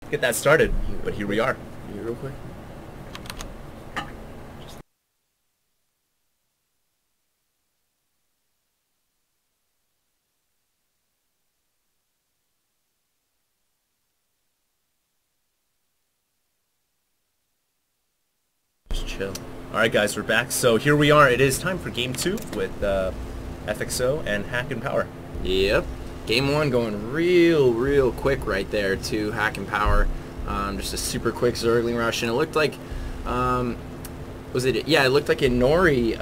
get that started. But here we are. Real quick. Just chill. Alright guys, we're back. So here we are. It is time for game 2 with FXO and Hack and Power. Yep. Game 1 going real quick right there to Hack and Power. Just a super quick Zergling rush, and it looked like, was it? Yeah, it looked like Inori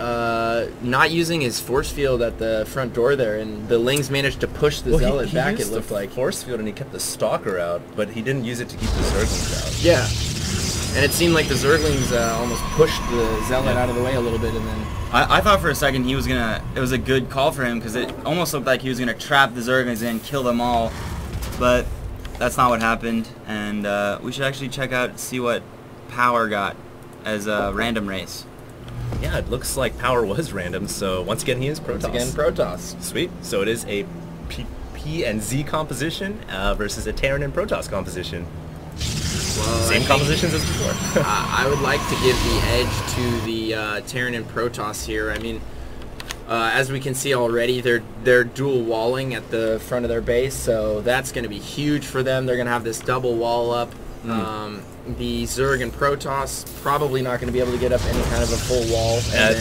not using his force field at the front door there, and the Lings managed to push the Zealot back. He used it looked like force field, and he kept the Stalker out, but he didn't use it to keep the Zerglings out. Yeah, and it seemed like the Zerglings almost pushed the Zealot out of the way a little bit, and then I thought for a second he was gonna. It was a good call for him because it almost looked like he was gonna trap the Zerglings in, kill them all, but that's not what happened. And we should actually check out, see what Power got as a random race. Yeah, it looks like Power was random, so once again he is Protoss. once again Protoss. Sweet. So it is a P and Z composition versus a Terran and Protoss composition. Well, Same compositions as before. I would like to give the edge to the Terran and Protoss here. I mean, as we can see already, they're dual walling at the front of their base, so that's going to be huge for them. They're going to have this double wall up. The Zerg and Protoss probably not going to be able to get up any kind of a full wall. That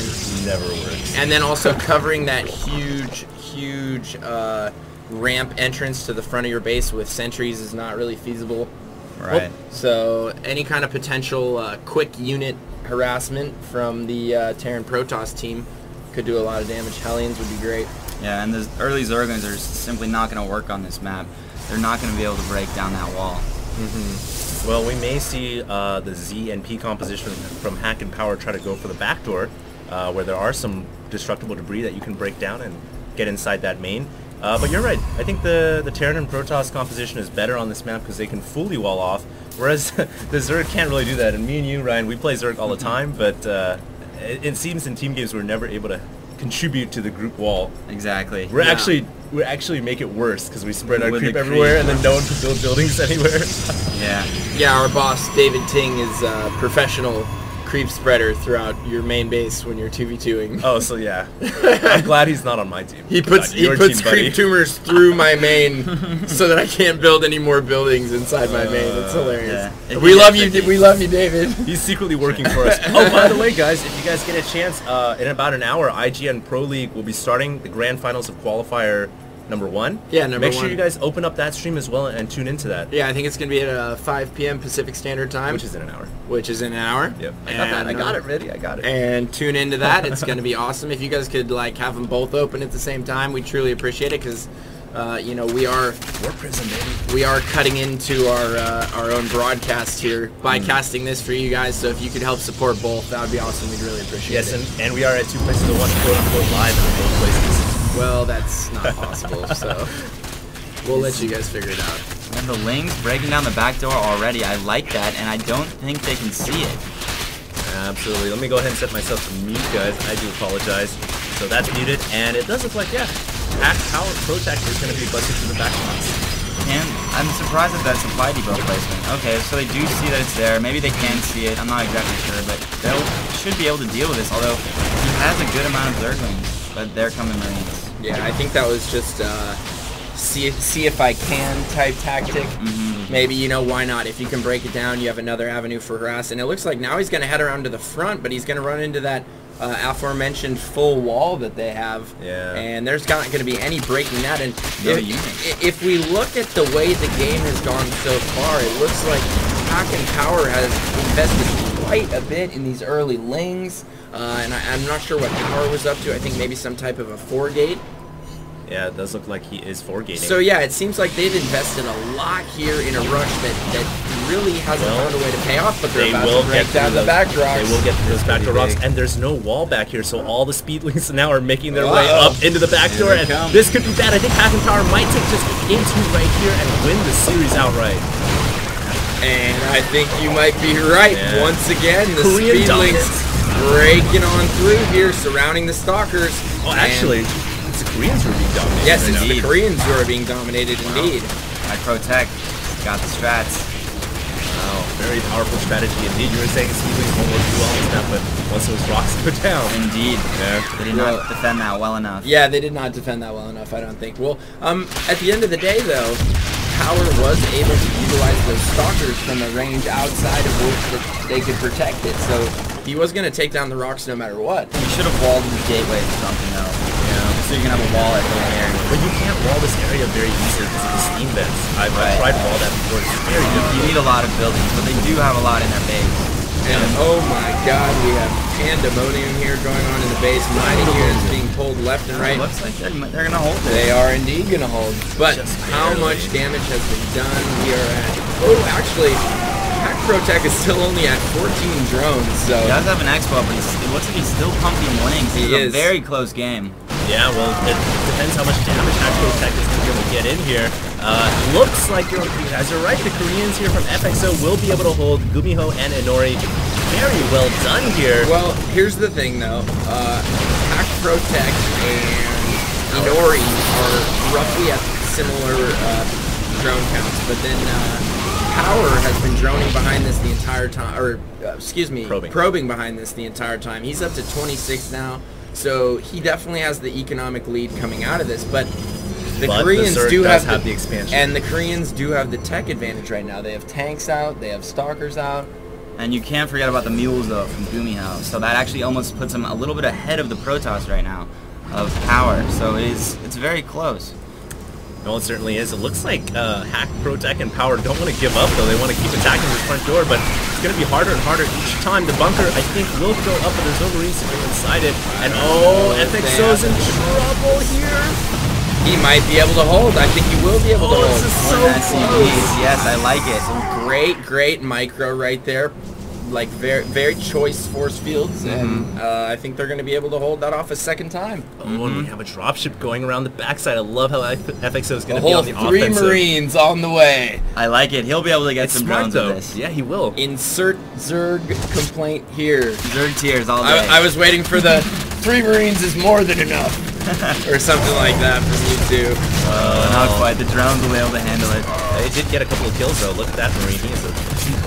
never works. And then also covering that huge ramp entrance to the front of your base with sentries is not really feasible. Right. So any kind of potential quick unit harassment from the Terran Protoss team could do a lot of damage. Hellions would be great. Yeah, and the early Zerglings are simply not going to work on this map. They're not going to be able to break down that wall. Well, we may see the Z and P composition from Hack and Power try to go for the back door, where there are some destructible debris that you can break down and get inside that main. But you're right. I think the Terran and Protoss composition is better on this map because they can fully wall off, whereas the Zerg can't really do that. And me and you, Ryan, we play Zerg all the time, but it seems in team games we're never able to contribute to the group wall. Exactly. We actually make it worse because we spread our creep everywhere and then no one can build buildings anywhere. Yeah, our boss David Ting is a professional creep spreader throughout your main base when you're 2v2ing. Oh, so yeah. I'm glad he's not on my team. He puts creep tumors through my main so that I can't build any more buildings inside my main. It's hilarious. Yeah. We love you, David. He's secretly working for us. Oh, by the way, guys, if you guys get a chance, in about an hour, IGN Pro League will be starting the grand finals of qualifier number 1. Yeah, number 1. Make sure you guys open up that stream as well and tune into that. Yeah, I think it's going to be at 5 p.m. Pacific Standard Time. Which is in an hour. Yep. I got that. I got it ready. I got it. And tune into that. It's going to be awesome. If you guys could like have them both open at the same time, we truly appreciate it because, you know, we are War Prison, baby. We are cutting into our own broadcast here by casting this for you guys. So if you could help support both, that would be awesome. We'd really appreciate it. Yes, and we are at 2 places at once, quote unquote, live in both places. Well, that's not possible, so we'll let you guys figure it out. And the Lings breaking down the back door already. I like that, and I don't think they can see it. Absolutely. Let me go ahead and set myself to mute, guys. I do apologize. So that's muted, and it does look like, yeah, Hack Power Protect is going to be busted through the back lines. And I'm surprised at that supply depot placement. Okay, so they do see that it's there. Maybe they can see it. I'm not exactly sure, but they should be able to deal with this, although he has a good amount of Zerglings, but they're coming Marines. Yeah, I think that was just see if I can type tactic. Maybe, you know, why not? If you can break it down, you have another avenue for harass. And it looks like now he's going to head around to the front, but he's going to run into that aforementioned full wall that they have. Yeah. And there's not going to be any breaking that. And if we look at the way the game has gone so far, it looks like Hack and Power has invested quite a bit in these early Lings. And I'm not sure what Power was up to. I think maybe some type of a 4-gate. Yeah, it does look like he is 4-gating. So yeah, it seems like they've invested a lot here in a rush that really hasn't found a way to pay off, but they're about to break down the back rocks. They will get through those back door rocks, and there's no wall back here, so all the speedlings now are making their way up into the back door, and this could be bad. I think Hack and Power might take just game 2 right here and win the series outright. And I think you might be right. Yeah. Once again, the Korean speedlings breaking on through here, surrounding the Stalkers. Oh, actually, it's the Koreans who are being dominated. Yes, it's the Koreans who are being dominated indeed. My ProTech got the strats. Wow, very powerful strategy indeed. You were saying Seedlings won't work too well on this map, but once those rocks go down. Indeed. Yeah. They did not defend that well enough. Yeah, they did not defend that well enough, I don't think. Well, at the end of the day, though, Power was able to utilize those stalkers from a range outside of which that they could protect it. So he was going to take down the rocks no matter what. You should have walled the gateway or something, though. Yeah. So you can have a wall at the area. But you can't wall this area very easily because of the steam vents. I've tried to wall that before. It's very difficult. You need a lot of buildings, but they do have a lot in their base. And oh my god, we have pandemonium here going on in the base. Mining units being pulled left and right. It looks like they're going to hold it. They are indeed going to hold. But how much damage has been done? We are at... Oh, actually, PowerTech is still only at 14 drones, so... He does have an expo, but it looks like he's still pumping winnings. This is a very close game. Yeah, well, it depends how much damage PowerTech is going to be able to get in here. Looks like you guys are right. The Koreans here from FXO will be able to hold Gumiho and Inori. Very well done here. Well, here's the thing, though. PowerTech and Inori are roughly at similar drone counts, but then Power has been droning behind this the entire time, or excuse me, probing behind this the entire time. He's up to 26 now. So he definitely has the economic lead coming out of this, but the Koreans do have the expansion, and the Koreans do have the tech advantage right now. They have tanks out, they have stalkers out, and you can't forget about the mules though from Gumiho. So that actually almost puts them a little bit ahead of the Protoss right now of Power. So it's very close. Well, it certainly is. It looks like PowerTech and Power don't want to give up, though. They want to keep attacking this front door, but it's going to be harder and harder each time. The bunker, I think, will go up, but there's no Marines to go inside it. And oh, FXO's in trouble here. He might be able to hold. I think he will be able to hold. This is so close. Yes, I like it. Some great micro right there. Like very choice force fields, and I think they're going to be able to hold that off a second time. Oh, and we have a dropship going around the backside. I love how FXO is going to be on the offensive. 3 Marines on the way. I like it. He'll be able to get some drones with this. Yeah, he will. Insert Zerg complaint here. Zerg tears all day. I was waiting for the 3 Marines is more than enough, or something like that from you two. Not quite. The drones will be able to handle it. They did get a couple of kills though. Look at that Marine. He is a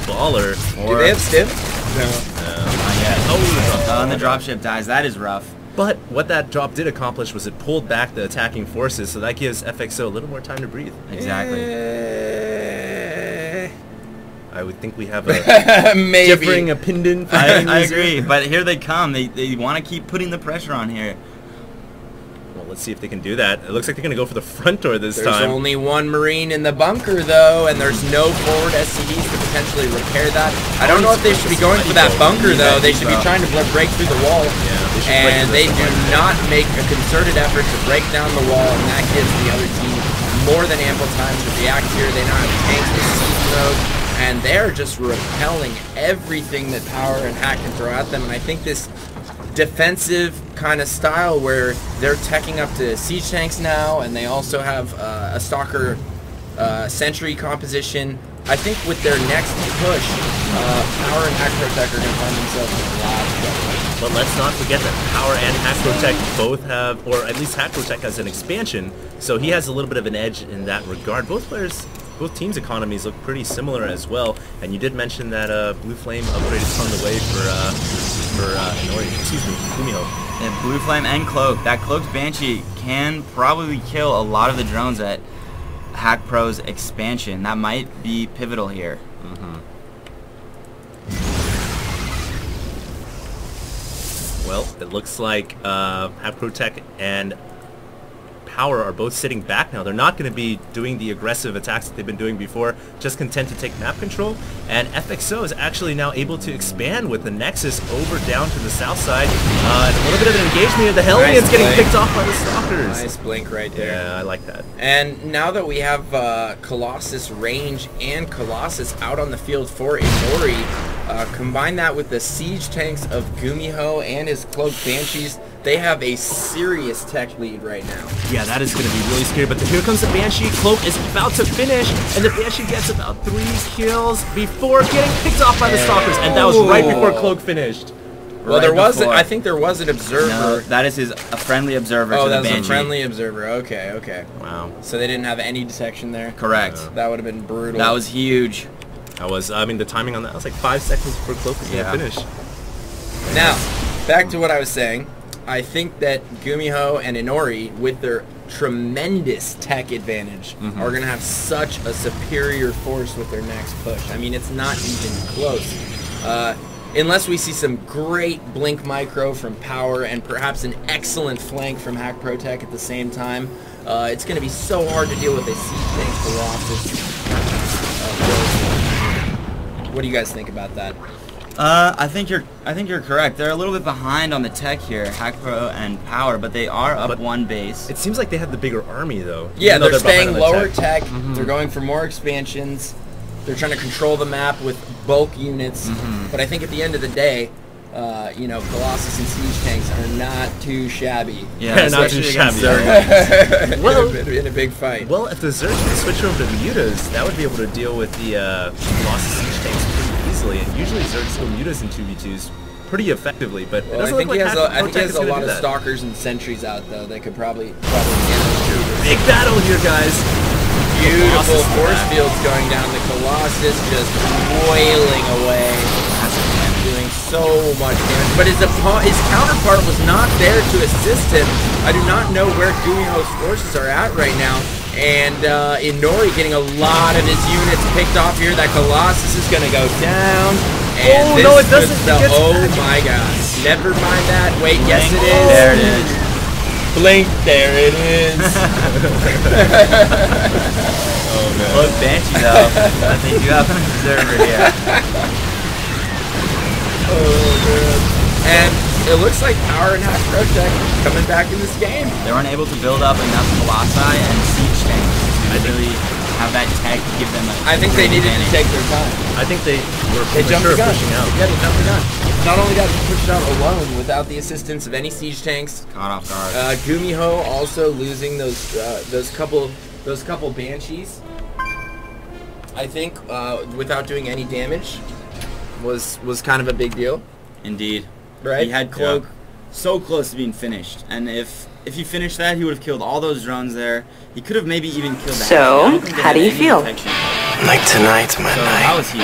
baller. Do they have stim? No. Not yet. Oh, and the dropship dies. That is rough. But what that drop did accomplish was it pulled back the attacking forces, so that gives FXO a little more time to breathe. Exactly. I would think we have a differing opinion. I agree, but here they come. They want to keep putting the pressure on here. Well, let's see if they can do that. It looks like they're going to go for the front door this time. There's only 1 Marine in the bunker, though, and there's no forward SCVs to potentially repair that. I don't know if they should be going for that bunker, though. They should be trying to break through the wall. Yeah, and they do not make a concerted effort to break down the wall, and that gives the other team more than ample time to react here. They now have tanks to siege mode, and they're just repelling everything that Power and Hack can throw at them. And I think this defensive kind of style where they're teching up to siege tanks now, and they also have a stalker sentry composition. I think with their next push, Power and PowerTech are going to find themselves in a lot of trouble. But let's not forget that Power and PowerTech both have, or at least PowerTech has an expansion, so he has a little bit of an edge in that regard. Both teams' economies look pretty similar as well. And you did mention that Blue Flame upgrade is on the way for Gumiho. Yeah, Blue Flame and Cloak. That Cloaked Banshee can probably kill a lot of the drones at Hack Pro's expansion. That might be pivotal here. Well, it looks like PowerTech and Power are both sitting back now. They're not going to be doing the aggressive attacks that they've been doing before, just content to take map control. And FXO is actually now able to expand with the Nexus over down to the south side. And a little bit of an engagement here. The Hellions getting picked off by the Stalkers. Nice blink right there. Yeah, I like that. And now that we have Colossus range and Colossus out on the field for Inori, combine that with the siege tanks of Gumiho and his Cloaked Banshees, they have a serious tech lead right now. Yeah, that is going to be really scary. But here comes the Banshee. Cloak is about to finish, and the Banshee gets about 3 kills before getting picked off by the Stalkers. And that was right before Cloak finished. Well, I think there was an observer. No, that is a friendly observer to the Banshee. Oh, that was a friendly observer. Okay. Wow. So they didn't have any detection there? Correct. That would have been brutal. That was huge. I mean, the timing on that was like 5 seconds before close to the finish. Now, back to what I was saying. I think that Gumiho and Inori, with their tremendous tech advantage, are going to have such a superior force with their next push. I mean, it's not even close. Unless we see some great blink micro from Power and perhaps an excellent flank from Hack ProTech at the same time, it's going to be so hard to deal with a siege tank Colossus. What do you guys think about that? I think you're correct. They're a little bit behind on the tech here, Hack Pro and Power, but they are up one base. It seems like they have the bigger army, though. Yeah, they're staying lower tech. They're going for more expansions. They're trying to control the map with bulk units. But I think at the end of the day, you know, Colossus and siege tanks are not too shabby. Yeah, not too shabby. Well, in a big fight. Well, if the Zerg can switch over to Mutas, that would be able to deal with the Colossus siege tanks pretty easily. And usually Zerg still Mutas in 2v2s pretty effectively, but it doesn't look like I think he has a lot of that. Stalkers and Sentries out, though. They could probably handle. Big battle here, guys. Beautiful force fields going down. The Colossus just wailing away. Doing so much damage. But his counterpart was not there to assist him. I do not know where Gumiho's forces are at right now. And Inori getting a lot of his units picked off here. That Colossus is going to go down. And no, it doesn't. Oh my god. Never mind that. Wait, yes it is. There it is. Blink, there it is. Oh man. Look, Banshee though. I think you have an observer here. Oh man. And it looks like Power and Hack ProTech coming back in this game. They weren't able to build up enough Colossi and siege tanks to really have that tech give them a I think they needed to take their time. I think they were jumped the gun. pushing out. Yeah, they jumped the gun. Not only that, they pushed out alone without the assistance of any siege tanks. Caught off guard. Gumiho also losing those couple Banshees. I think without doing any damage was kind of a big deal. Indeed. Right? He had Cloak so close to being finished, and if he finished that, he would have killed all those drones there. He could have maybe even killed that. So, how do you feel? Like tonight, my night. How was he?